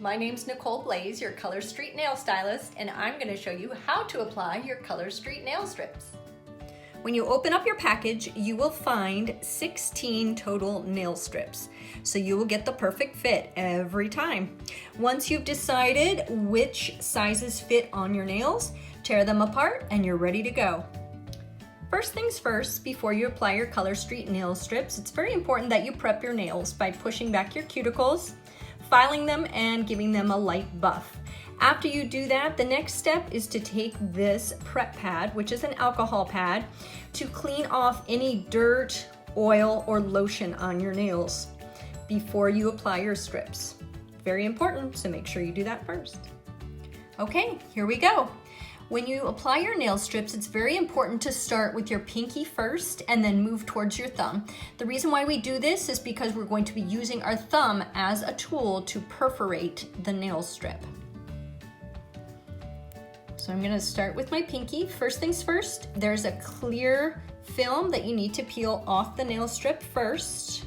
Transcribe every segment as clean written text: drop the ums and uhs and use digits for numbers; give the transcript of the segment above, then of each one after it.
My name's Nicole Blaze, your Color Street nail stylist, and I'm going to show you how to apply your Color Street nail strips. When you open up your package, you will find 16 total nail strips. So you will get the perfect fit every time. Once you've decided which sizes fit on your nails, tear them apart and you're ready to go. First things first, before you apply your Color Street nail strips, it's very important that you prep your nails by pushing back your cuticles, filing them, and giving them a light buff. After you do that, the next step is to take this prep pad, which is an alcohol pad, to clean off any dirt, oil, or lotion on your nails before you apply your strips. Very important, so make sure you do that first. Okay, here we go. When you apply your nail strips, it's very important to start with your pinky first and then move towards your thumb. The reason why we do this is because we're going to be using our thumb as a tool to perforate the nail strip. So I'm going to start with my pinky. First things first, there's a clear film that you need to peel off the nail strip first.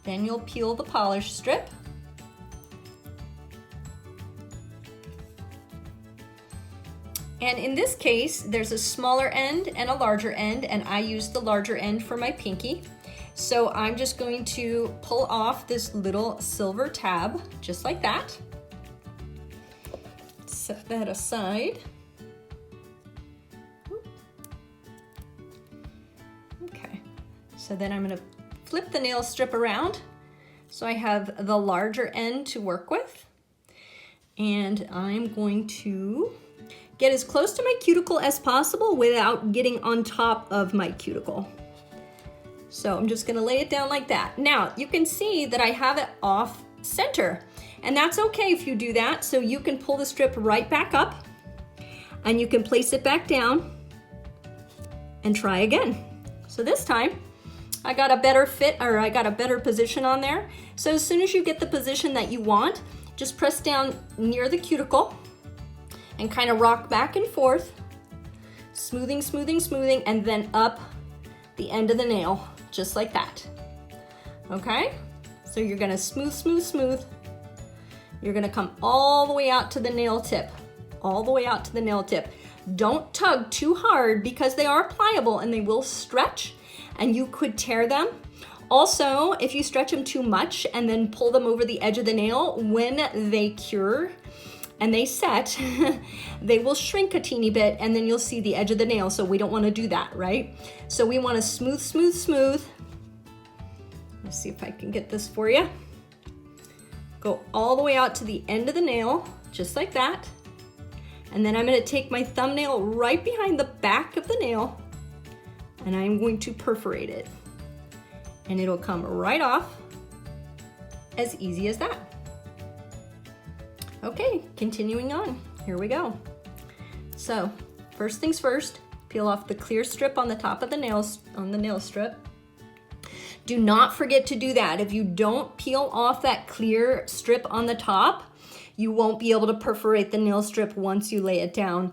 Then you'll peel the polish strip. And in this case, there's a smaller end and a larger end, and I use the larger end for my pinky. So I'm just going to pull off this little silver tab, just like that. Set that aside. Okay, so then I'm going to flip the nail strip around so I have the larger end to work with. And I'm going to get as close to my cuticle as possible without getting on top of my cuticle. So I'm just gonna lay it down like that. Now, you can see that I have it off center, and that's okay if you do that. So you can pull the strip right back up, and you can place it back down and try again. So this time, I got a better fit, or I got a better position on there. So as soon as you get the position that you want, just press down near the cuticle and kind of rock back and forth, smoothing, smoothing, smoothing, and then up the end of the nail, just like that. Okay? So you're gonna smooth, smooth, smooth. You're gonna come all the way out to the nail tip, all the way out to the nail tip. Don't tug too hard because they are pliable and they will stretch and you could tear them. Also, if you stretch them too much and then pull them over the edge of the nail, when they cure, and they set, they will shrink a teeny bit and then you'll see the edge of the nail. So we don't want to do that, right? So we want to smooth, smooth, smooth. Let's see if I can get this for you. Go all the way out to the end of the nail, just like that. And then I'm going to take my thumbnail right behind the back of the nail and I'm going to perforate it. And it'll come right off, as easy as that. Okay, continuing on, here we go. So, first things first, peel off the clear strip on the top of the nails, on the nail strip. Do not forget to do that. If you don't peel off that clear strip on the top, you won't be able to perforate the nail strip once you lay it down.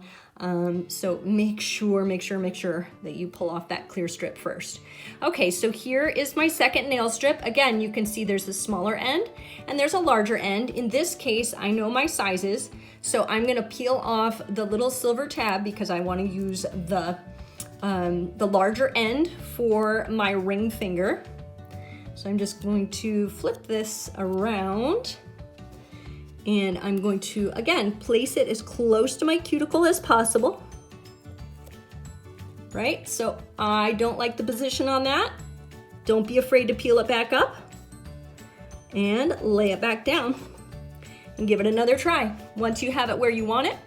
So make sure that you pull off that clear strip first. Okay, so here is my second nail strip. Again, you can see there's a smaller end and there's a larger end. In this case, I know my sizes, so I'm gonna peel off the little silver tab because I wanna use the larger end for my ring finger. So I'm just going to flip this around. And I'm going to, again, place it as close to my cuticle as possible. Right? So I don't like the position on that. Don't be afraid to peel it back up. And lay it back down. And give it another try. Once you have it where you want it,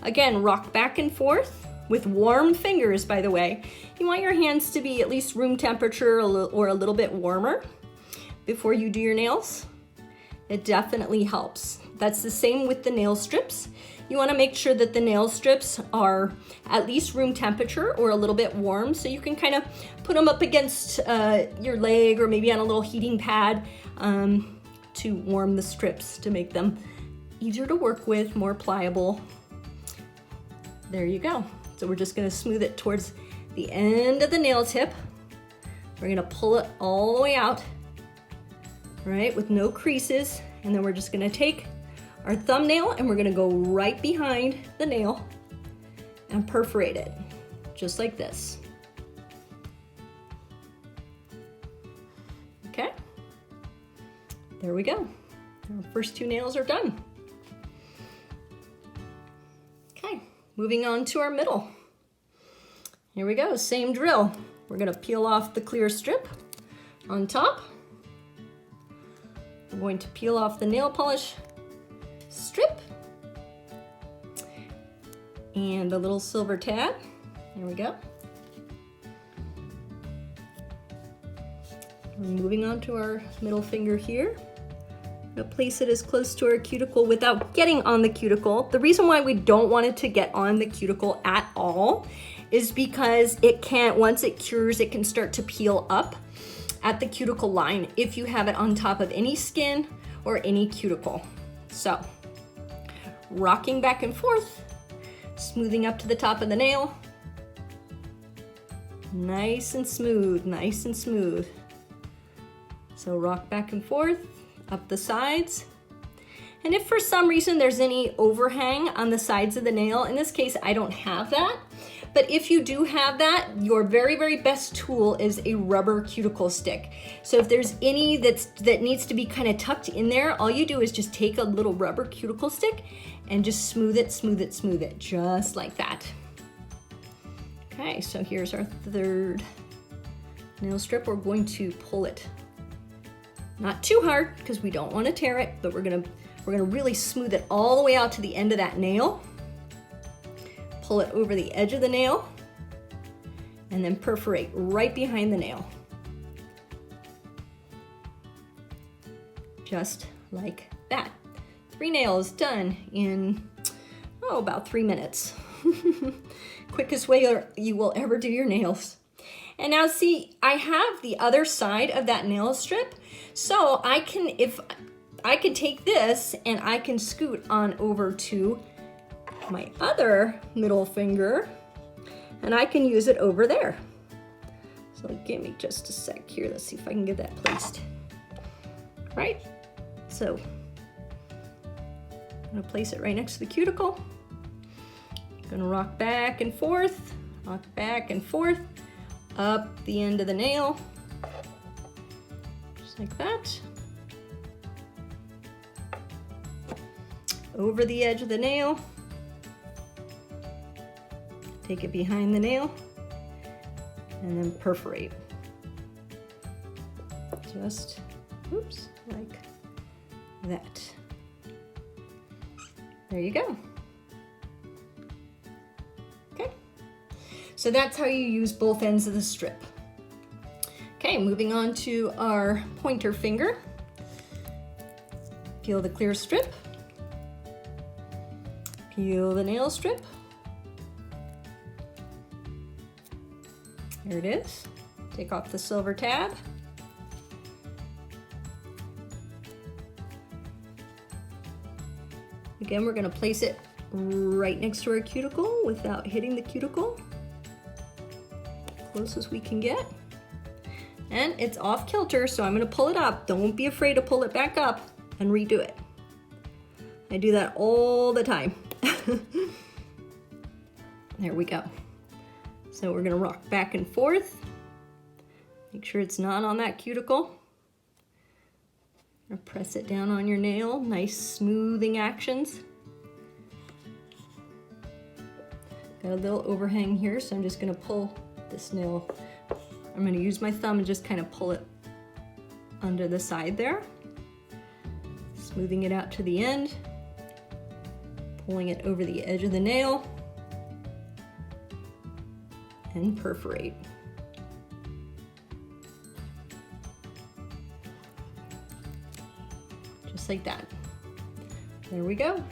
again, rock back and forth with warm fingers, by the way. You want your hands to be at least room temperature or a little bit warmer before you do your nails. It definitely helps. That's the same with the nail strips. You want to make sure that the nail strips are at least room temperature or a little bit warm, so you can kind of put them up against your leg or maybe on a little heating pad to warm the strips to make them easier to work with, more pliable. There you go. So we're just going to smooth it towards the end of the nail tip. We're going to pull it all the way out, right, with no creases, And then we're just gonna take our thumbnail and we're gonna go right behind the nail and perforate it, just like this. Okay, there we go. Our first two nails are done. Okay, moving on to our middle. Here we go, same drill. We're gonna peel off the clear strip on top. We're going to peel off the nail polish strip and the little silver tab. There we go. We're moving on to our middle finger here. I'm gonna place it as close to our cuticle without getting on the cuticle. The reason why we don't want it to get on the cuticle at all is because it can't, once it cures, it can start to peel up at the cuticle line if you have it on top of any skin or any cuticle. So, rocking back and forth, smoothing up to the top of the nail. Nice and smooth, nice and smooth. So rock back and forth, up the sides. And if for some reason there's any overhang on the sides of the nail, in this case I don't have that, but if you do have that, your very, very best tool is a rubber cuticle stick. So if there's any that needs to be kind of tucked in there, all you do is just take a little rubber cuticle stick and just smooth it, smooth it, smooth it, just like that. Okay, so here's our third nail strip. We're going to pull it, not too hard because we don't want to tear it, but we're gonna really smooth it all the way out to the end of that nail. Pull it over the edge of the nail and then perforate right behind the nail. Just like that. 3 nails done in, about 3 minutes. Quickest way you will ever do your nails. And now see, I have the other side of that nail strip, so I can take this and I can scoot on over to my other middle finger and I can use it over there. So give me just a sec here. Let's see if I can get that placed. Right? So I'm gonna place it right next to the cuticle. Gonna rock back and forth, up the end of the nail, just like that. Over the edge of the nail. Take it behind the nail and then perforate. Just, oops, like that. There you go. Okay, so that's how you use both ends of the strip. Okay, moving on to our pointer finger. Peel the clear strip. Peel the nail strip. There it is. Take off the silver tab. Again, we're going to place it right next to our cuticle without hitting the cuticle. Close as we can get. And it's off kilter, so I'm going to pull it up. Don't be afraid to pull it back up and redo it. I do that all the time. There we go. So we're gonna rock back and forth. Make sure it's not on that cuticle. Press it down on your nail. Nice smoothing actions. Got a little overhang here, so I'm just gonna pull this nail. I'm gonna use my thumb and just kind of pull it under the side there. Smoothing it out to the end. Pulling it over the edge of the nail. And perforate. Just like that. There we go.